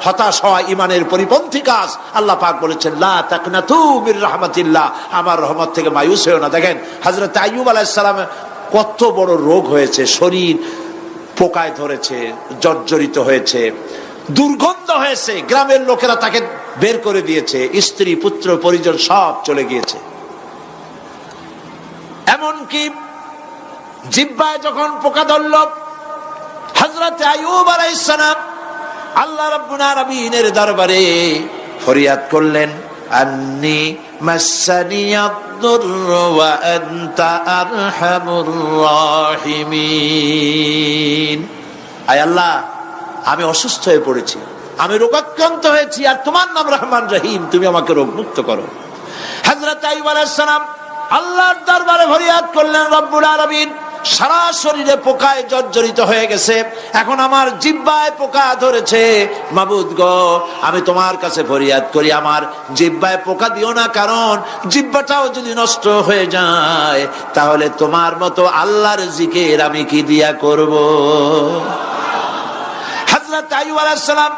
হতাশ হওয়া ইমানের পরিপন্থী কাজ। আল্লাহ পাক বলেছেন লা তাকনাতু মির রাহমাতিল্লাহ, আমার রহমত থেকে মায়ুস হও না। দেখেন হযরত আইয়ুব আলাইহিস সালাম কত বড় রোগ হয়েছে, শরীর পোকায় ধরেছে, জর্জরিত হয়েছে, দুর্গন্ধ হয়েছে, গ্রামের লোকেরা তাকে বের করে দিয়েছে, স্ত্রী পুত্র পরিজন সব চলে গিয়েছে। এমনকি জিহ্বায় যখন পোকা ধরল, হযরত আইয়ুব আলাইহিস সালাম আল্লাহ রাব্বুল আলামিনের দরবারে ফরিয়াদ করলেন, আন্নী মাসসানিয়াদ-দুররু ওয়া আনতা আরহামুর রাহিমিন। আয় আল্লাহ, আমি অসুস্থ হয়ে পড়েছি, আমি রোগাক্রান্ত হয়েছি, আর তোমার নাম রহমান রহিম, তুমি আমাকে রোগ মুক্ত করো। হযরত আইয়ুব আলাইহিস সালাম আল্লাহর দরবারে ফরিয়াদ করলেন, রব্বুল আলামিন সারা শরীরে পোকায় জর্জরিত হয়ে গেছে, এখন আমার জিহ্বায় পোকা ধরেছে, মাবুদ গো আমি তোমার কাছে ফরিয়াদ করি, আমার জিহ্বায় পোকা দিও না, কারণ জিহ্বাটাও যদি নষ্ট হয়ে যায় তাহলে তোমার মতো আল্লাহর জিকির আমি কি দিয়া করব। হযরত আইয়ুব আলাইহিস সালাম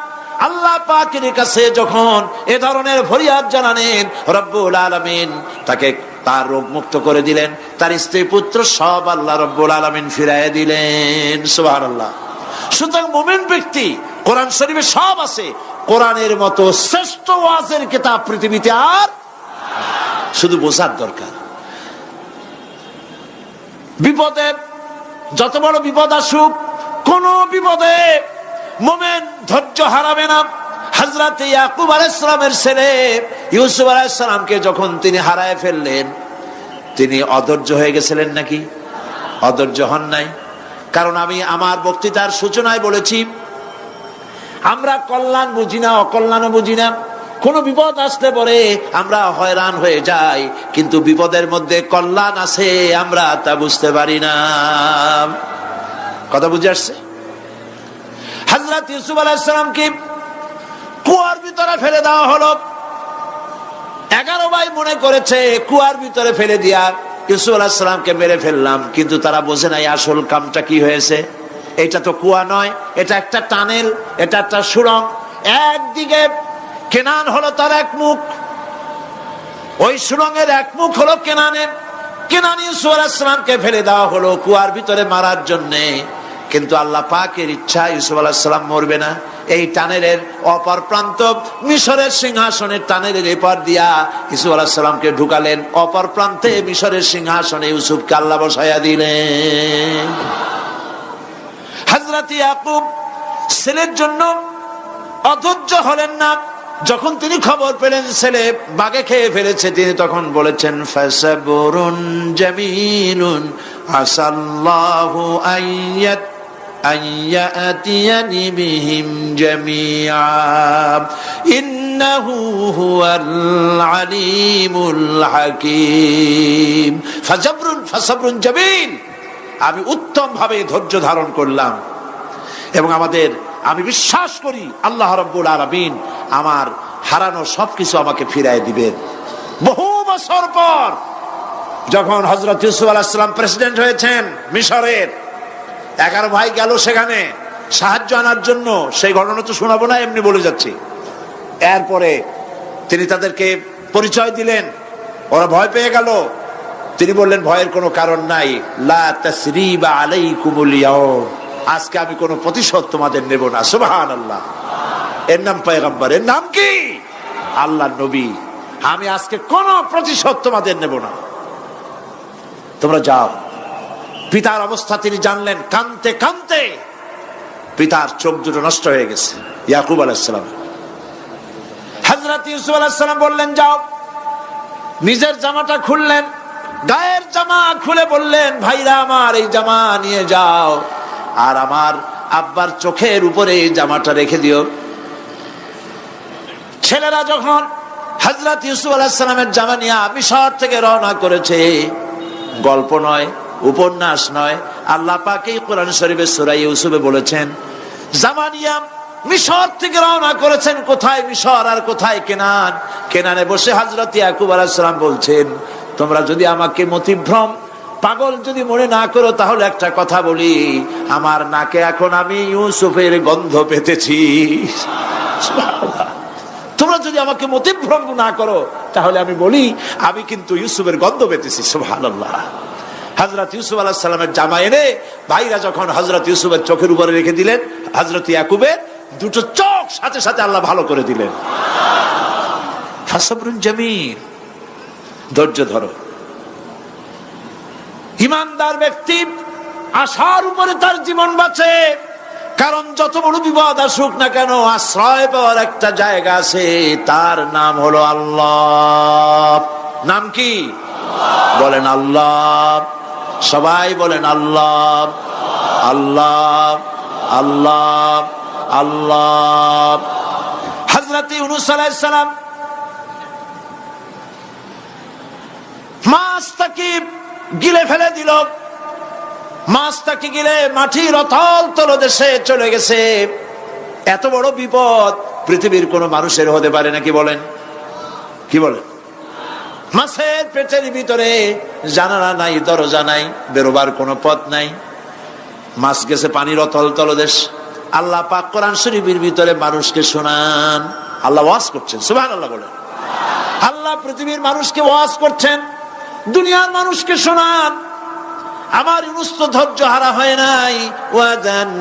আল্লাহ পাকের কাছে যখন এ ধরনের ফরিয়াদ জানালেন, রব্বুল আলামিন তাকে তার রোগ মুক্ত করে দিলেন, তার স্ত্রী পুত্র সব আল্লাহ রব্বুল আলামিন ফিরাইয়া দিলেন। সুবহানাল্লাহ। সুতরাং মুমিন ব্যক্তি, কোরআন শরীফে সব আছে, কোরআনের মতো শ্রেষ্ঠ ওয়াজের কিতাব পৃথিবীতে আর শুধু বোঝার দরকার। বিপদে যত বড় বিপদ আসুক, কোন বিপদে মুমিন ধৈর্য হারাবে না। হযরত ইয়াকুব আলাইহিস সালামের ছেলে ইউসুফ আলাইহিস সালামকে যখন তিনি হারায় ফেললেন, তিনি অধৈর্য হয়ে গেছিলেন নাকি? অধৈর্য হন নাই। কারণ আমি আমার বক্তৃতার সূচনায় বলেছি, আমরা কল্যাণ বুঝি না, অকল্যাণও বুঝি না। কোন বিপদ আসতে পরে আমরা হয়রান হয়ে যাই, কিন্তু বিপদের মধ্যে কল্যাণ আছে আমরা তা বুঝতে পারি না। কথা বুঝে আসছে? হযরত ইউসুফ আলাইহিস সালামকে কুয়ার ভিতরে ফেলে দেওয়া হলো। 11 ভাই মনে করেছে কুয়ার ভিতরে ফেলে দিয়া ইউসুফ আলাইহিস সালামকে মেরে ফেললাম, কিন্তু তারা বোঝে নাই আসল কামটা কি হয়েছে। এটা তো কুয়া নয়, এটা একটা টানেল, এটা একটা সুড়ঙ্গ। একদিকে কেনান হলো তার এক মুখ, ওই সুড়ঙ্গের এক মুখ হলো কেনানের। কেনান ইউসুফ আলাইহিস সালামকে ফেলে দেওয়া হলো কুয়ার ভিতরে মারার জন্যে, কিন্তু আল্লাহ পাকের ইচ্ছা ইউসুফ আলাইহিস সালাম মরবে না। এই টানেলের অপর প্রান্ত মিশরের সিংহাসনের টানেলের এপার দিয়া ইউসুফ আলাইহিস সালামকে ঢুকালেন, অপর প্রান্তে মিশরের সিংহাসনে ইউসুফকে আল্লাহ বসাইয়া দিলেন। হযরত ইয়াকুব ছেলের জন্য অধৈর্য হলেন না। যখন তিনি খবর পেলেন ছেলে বাঘে খেয়ে ফেলেছে, তিনি তখন বলেছেন, ফাসাবুরুন জামিলুন আসাল্লাহু আইয়াতিয়ানি বিহিম জামিআ ইন্নাহু হুয়াল আলিমুল হাকীম। ফাসাবরুন জামিল, আমি উত্তম ভাবে ধৈর্য ধারণ করলাম, এবং আমি বিশ্বাস করি আল্লাহ রাব্বুল আলামিন আমার হারানো সবকিছু আমাকে ফিরাই দিবেন। বহু বছর পর যখন হযরত ইউসুফ আলাইহিস সালাম প্রেসিডেন্ট হয়েছেন মিশরের, 11 ভাই গেল সেখানে সাহায্য আনার জন্য। সেই ঘটনা তো শোনাবো না, এমনি বলে যাচ্ছি। এরপরে তিনি তাদেরকে পরিচয় দিলেন, ওরা ভয় পেয়ে গেল। তিনি বললেন, ভয়ের কোনো কারণ নাই, লা তাসরিবা আলাইকুমুল ইয়াউম, আজকে আমি কোনো প্রতিশোধ তোমাদের নেব না। সুবহানাল্লাহ। এর নাম পয়গম্বর, এর নাম কি? আল্লাহর নবী। আমি আজকে কোনো প্রতিশোধ তোমাদের নেব না, তোমরা যাও। পিতার অবস্থা তিনি জানলেন, কাঁদতে কাঁদতে পিতার চোখ দুটো নষ্ট হয়ে গেছে। ইয়াকুব আলাইহিস সালাম, হযরত ইউসুফ আলাইহিস সালাম বললেন, যাও। নিজের জামাটা খুললেন, গায়ের জামা খুলে বললেন, ভাইরা আমার এই জামা নিয়ে যাও, আর আমার আব্বার চোখের উপরে এই জামাটা রেখে দিও। ছেলেরা যখন হযরত ইউসুফ আলাইহিস সালামের জামা নিয়ে মিশর থেকে রওনা করেছে, গল্প নয়, উপন্যাস নয়, আল্লাহ পাক এই কোরআন শরীফে সূরা ইউসুফে বলেছেন, জামা নিয়ে মিশর থেকে রওনা করেছেন। কোথায় মিশর আর কোথায় কেনান? কেনানে বসে হযরত ইয়াকুব আলাইহিস সালাম বলছেন, তোমরা যদি আমাকে মতিভ্রম পাগল যদি মনে না করো, তাহলে একটা কথা বলি, আমার নাকে এখন আমি ইউসুফের গন্ধ পেতেছি। সুবহানাল্লাহ। তোমরা যদি আমাকে মতিভ্রম না করো তাহলে আমি বলি আমি কিন্তু ইউসুফের গন্ধ পেতেছি। সুবহানাল্লাহ। হযরত ইউসুফ আলাইহিস সালামের জামা এনে ভাইরা যখন হযরত ইউসুফের চোখের উপরে রেখে দিলেন, হযরত ইয়াকুবের দুটো চোখ সাথে সাথে আল্লাহ ভালো করে দিলেন। ফাসবরুন জামিল, ধৈর্য ধরো। ঈমানদার ব্যক্তি আশার উপরে তার জীবন বাঁচে, কারণ যত বড় বিপদ আসুক না কেন আশ্রয় পাওয়ার একটা জায়গা আছে, তার নাম হলো আল্লাহ। নাম কি? বলেন আল্লাহ। সবাই বলেন আল্লাহ আল্লাহ আল্লাহ আল্লাহ। হযরত ইউনূস আলাইহিস সালাম মাছটাকে গিলে ফেলে দিল, মাছটাকে গিলে মাটির অতল তলদেশে চলে গেছে। এত বড় বিপদ পৃথিবীর কোন মানুষের হতে পারে নাকি? বলেন, কি বলেন? মাছের পেটের ভিতরে জানালা নাই, দরজা নাই, বেরোবার কোনো পথ নাই, মাছ গেছে পানির অতল তলদেশ। আল্লাহ পাক কোরআন শরীফের ভিতরে মানুষকে শোনান, আল্লাহ ওয়াজ করছেন। সুবহানাল্লাহ বলেন। আল্লাহ পৃথিবীর মানুষকে ওয়াজ করছেন, দুনিয়ার মানুষকে শোনান। আমার ইউনূস তো ধৈর্য হারা হয় নাই। ওয়াযান্নুন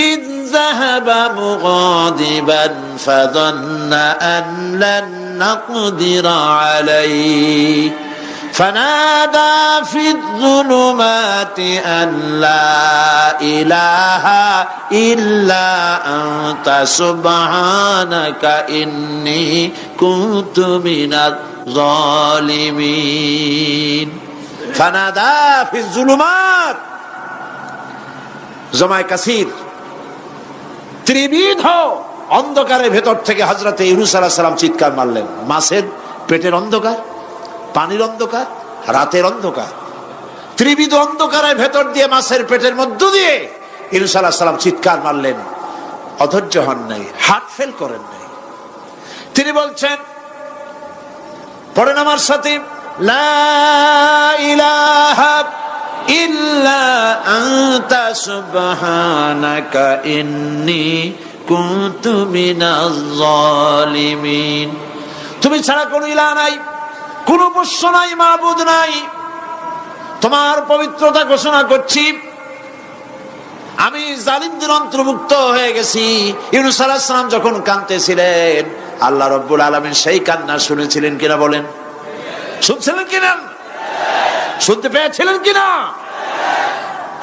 ইয যাহাবা মুগাদিবান ফাযান্না আন লান নাকদিরা আলাইহি فنادى في الظلمات أن لا إله إلا أنت سبحانك إني كنت من الظالمين فنادى في الظلمات জমায় কাসির ত্রিবিধ অন্ধকারের ভেতর থেকে হযরত ইউনূস আলাইহিস সালাম চিৎকার মারলেন। মাছের পেটের অন্ধকার, পানির অন্ধকার, রাতের অন্ধকার, ত্রিবিধ অন্ধকারের ভেতর দিয়ে মাছের পেটের মধ্য দিয়ে ইউনূস আলাইহিস সালাম চিৎকার মারলেন। অধৈর্য হন নাই, হার্ট ফেল করেন নাই। তিনি বলছেন, পড়েন আমার সাথে, লা ইলাহা ইল্লা আনতা সুবহানাকা ইন্নী কুনতু মিনাজ জালিমিন। তুমি ছাড়া কোনো ইলাহ নাই, কোন পোষ্য নাই, মাবুদ নাই, তোমার পবিত্রতা ঘোষণা করছি, আমি জালিমদের অন্তর্ভুক্ত হয়ে গেছি। ইউনূস আলাইহিস সালাম যখন কাঁদতেছিলেন, আল্লাহ রাব্বুল আলামিন সেই কান্না শুনেছিলেন কিনা? বলেন, শুনছিলেন কিনা? শুনতে পেয়েছিলেন কিনা?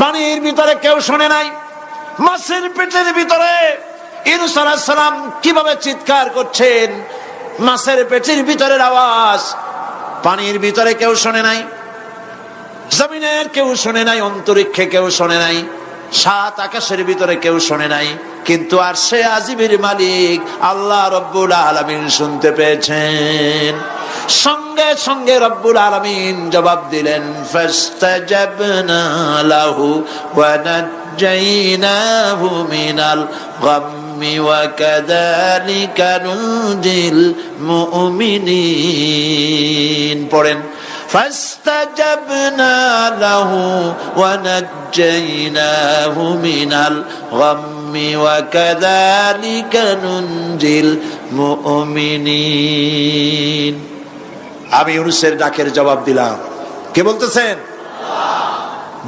পানির ভিতরে কেউ শোনে নাই, মাছের পেটের ভিতরে ইউনূস আলাইহিস সালাম কিভাবে চিৎকার করছেন, মাছের পেটের ভিতরের আওয়াজ পানির ভিতরে কেউ শোনে নাই, জমিনের কেউ শোনে নাই, অন্তরিক্ষে কেউ শোনে নাই, সাত আকাশের ভিতরে কেউ শোনে নাই, কিন্তু আরশে আজিমের মালিক আল্লাহ রব্বুল আলামিন শুনতে পেয়েছেন। সঙ্গে সঙ্গে রব্বুল আলামিন জবাব দিলেন, ফাস্তাজাবনা লাহু ওয়া নাজ্জাইনাহু মিনাল গাম্মি ওয়া কাযালিকা নুনজিল মুমিনিন। পড়েন, ফাস্তাজাবনা লাহু ওয়া নাজ্জাইনাহু মিনাল গাম্মি ওয়া কাযালিকা নুনজিল মুমিনিন। আমি ইউনূসের ডাকের জবাব দিলাম। কে বলতেছেন?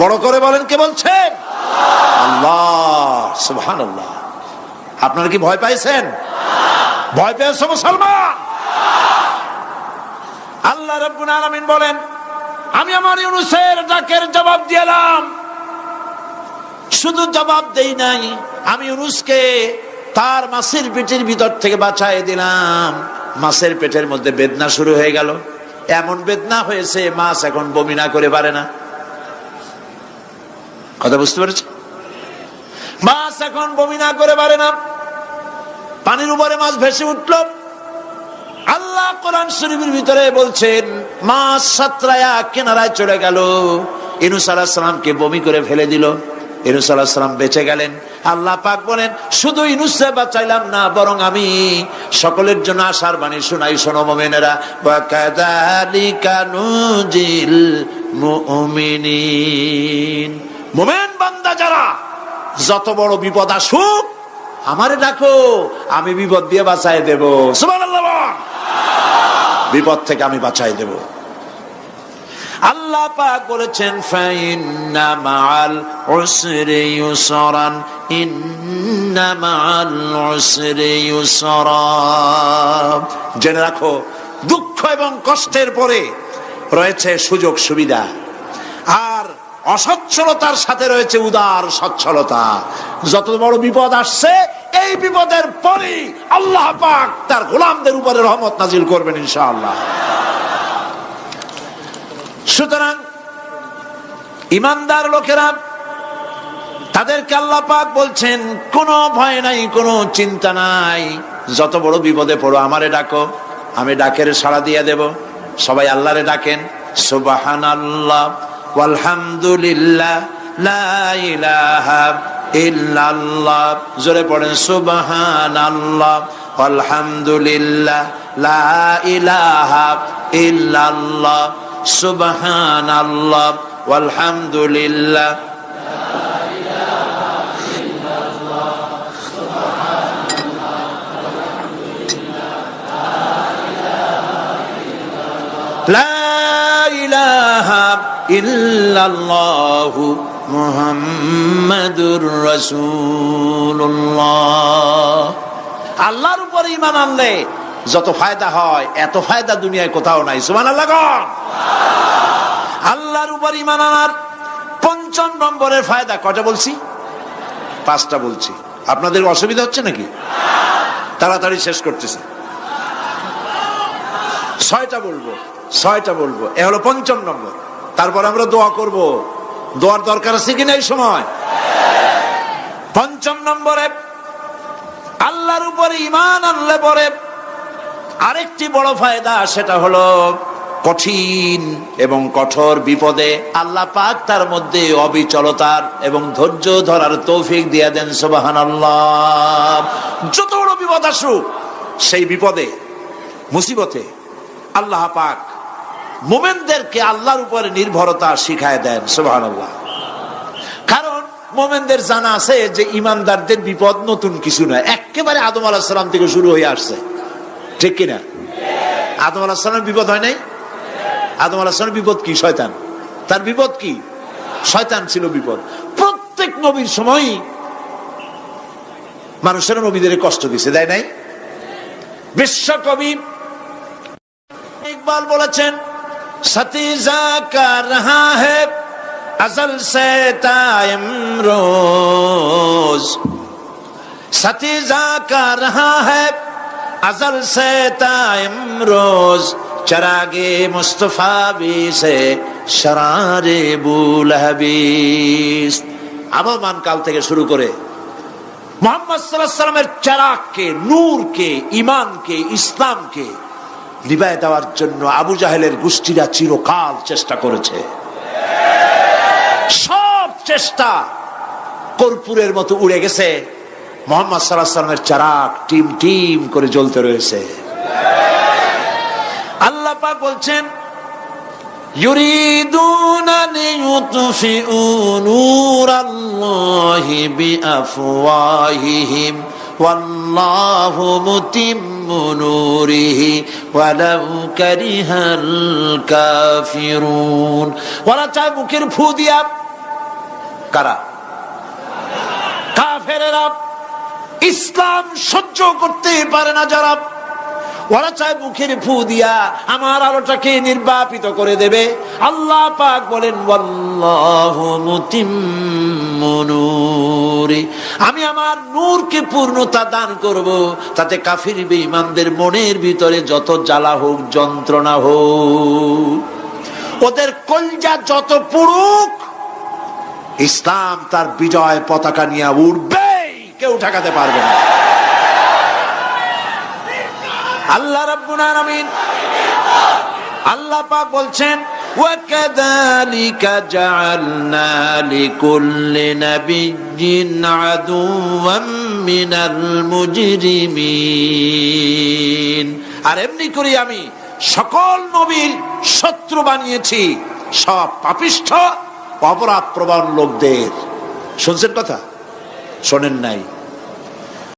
বড় করে বলেন, কে বলছেন? আল্লাহ। সুবহানাল্লাহ। আপনারা কি ভয় পাইছেন? ভয় পেয়েছো মুসলমান? আল্লাহ রাব্বুল আলামিন বলেন, আমি আমার ইউনূসের ডাকের জবাব দিলাম। শুধু জবাব দেই নাই, আমি ইউনূসকে তার মাছের পেটের ভিতর থেকে বাঁচায় দিলাম। মাছের পেটের মধ্যে বেদনা শুরু হয়ে গেল, এমন বেদনা হয়েছে মাছ এখন বমি না করে পারে না। কথা বুঝতে পেরেছে? মাছ এখন বমি না করে পারে না। পানির উপরে মাছ ভেসে উঠল। আল্লাহ কোরআন শরীফের ভিতরে বলছেন, মাছ সাতরায়া কিনারায় চলে গেল, ইউনূস আলাইহিস সালামকে বমি করে ফেলে দিল। ইউনূস আলাইহিস সালাম বেঁচে গেলেন। আল্লাহ পাক বলেন, শুধু ইউনূসকে বাঁচাইলাম না, বরং আমি সকলের জন্য আশার বাণী শোনাই। শোনো মুমিনেরা, ওয়া কাযালিকা নুনজিল মুমিনিন। মুমিন বান্দা যারা যত বড় বিপদ আসুক আমারে ডাকো, আমি বিপদ দিয়ে বাঁচাই দেব। সুবহানাল্লাহ, বিপদ থেকে আমি বাঁচাই দেব। আল্লাহ পাক বলেছেন ফাইন্না মাআল উসরি ইউসরান, ইন্না মাআল উসরি ইউসরা। জেনে রাখো, দুঃখ এবং কষ্টের পরে রয়েছে সুযোগ সুবিধা, আর অসচ্ছলতার সাথে রয়েছে উদার সচ্ছলতা। যত বড় বিপদ আসছে এই বিপদের পরেই আল্লাহ পাক তার গোলামদের উপরে রহমত নাজিল করবেন ইনশাআল্লাহ। সুতরাং ঈমানদার লোকেরা, তাদেরকে আল্লাহ পাক বলছেন কোনো ভয় নাই, কোনো চিন্তা নাই, যত বড় বিপদে পড়ো আমারে ডাকো, আমি ডাকের সাড়া দিয়ে দেব। সবাই আল্লাহরে ডাকেন, সুবহানাল্লাহ ওয়ালহামদুলিল্লাহ লা ইলাহা ইল্লাল্লাহ। জোরে পড়েন সুবহানাল্লাহ ওয়ালহামদুলিল্লাহ লা ইলাহা ইল্লাল্লাহ, সুবহানাল্লাহ ওয়ালহামদুলিল্লাহ লা ইলাহা ইল্লাল্লাহু মুহাম্মাদুর রাসূলুল্লাহ। আল্লাহর উপর ঈমান আনলে যত ফায়দা হয় এত ফায়দা দুনিয়ায় কোথাও নাই। সুবহানাল্লাহ। আল্লাহর উপর ঈমান আনার ৫ম নম্বরের ফায়দা কয়টা বলছি? 5টা বলছি। আপনাদের অসুবিধা হচ্ছে নাকি? তাড়াতাড়ি শেষ করতেছি। 6টা বলবো, 6টা বলবো, এ হলো ৫ম নম্বর। তারপর আমরা দোয়া করব। দোয়ার দরকার আছে কিনা এই সময়? ৫ম নম্বরে আল্লাহর উপরে ঈমান আনলে পরে আরেকটি বড় ফায়দা, সেটা হলো কঠিন এবং কঠোর বিপদে আল্লাহ পাক তার মধ্যে অবিচলতার এবং ধৈর্য ধরার তৌফিক দিয়ে দেন। সুবহানাল্লাহ। যত বড় বিপদ আসুক সেই বিপদে মুসিবতে আল্লাহ পাক মুমিনদেরকে আল্লাহর উপরে নির্ভরতা শিখায় দেন। সুবহানাল্লাহ। কারণ মুমিনদের জানা আছে যে ঈমানদারদের বিপদ নতুন কিছু নয়, একেবারে আদম আলাইহিস সালাম থেকে শুরু হয়ে আসছে, ঠিক কিনা? আদম আলাইহিস সালামের বিপদ হয় নাই? আদম আলাইহিস সালামের বিপদ কি? শয়তান। তার বিপদ কি? শয়তান ছিল বিপদ। প্রত্যেক নবীর সময় মানুষের নবীদের কষ্ট দিছে, দেয় নাই? বিশ্বকবি ইকবাল বলেছেন, সতীজা কা রহা হ্যায় अज़ल से तायम रोज, सतीजा का रहा है अज़ल से तायम रोज, चरागे मुस्तफा भी से शरारे बुलहबीस। আবহমান কাল থেকে শুরু করে মুহাম্মদ সাল্লাল্লাহু আলাইহি ওয়াসাল্লামের চারাগকে, নূরকে, ঈমানকে, ইসলামকে নিভায় দেওয়ার জন্য আবু জাহেলের গোষ্ঠীরা চিরকাল চেষ্টা করেছে। সব চেষ্টা কর্পূরের মতো উড়ে গেছে, মুহাম্মদ সাল্লাল্লাহু আলাইহি ওয়াসাল্লামের চারাগ টিম টিম করে জ্বলতে রয়েছে। আল্লাহ পাক বলছেন, ইউরিদুনা লিইউতফিউ নূরাল্লাহি বিআফওয়াহিহিম ওয়াল্লাহু মুতিম্মু নূরিহি ওয়ালাউ কারিহাল কাফিরুন। ওরা চায় মুখের ফু দিয়া, কারা? কাফেরেরা। ইসলাম সহ্য করতে পারে না যারা, ওরা চায় মুখের ফু দিয়া আমার আলোটাকে নির্বাপিত করে দেবে। আল্লাহ পাক বলেন, ওয়াল্লাহু মুতিম্মু নূরি, আমি আমার নূরকে পূর্ণতা দান করব, তাতে কাফির বেঈমানদের মনের ভিতরে যত জ্বালা হোক, যন্ত্রণা হোক, ওদের কলজা যত পুড়ুক, ইসলাম তার বিজয় পতাকা নিয়ে উঠবে, কেউ ঠেকাতে পারবে না। আল্লাহ রাব্বুল আলামিন, আল্লাহ পাক বলছেন, ওয়াকাযালিকা জাআলনা লিকুল্লি নাবিয়্যিন আদুওয়াম মিনাল মুজরিমিন। আর এমনি করে আমি সকল নবীর শত্রু বানিয়েছি সব পাপিষ্ঠ অপরাধ প্রবণ লোকদের। শুনছেন কথা? শোনেন নাই?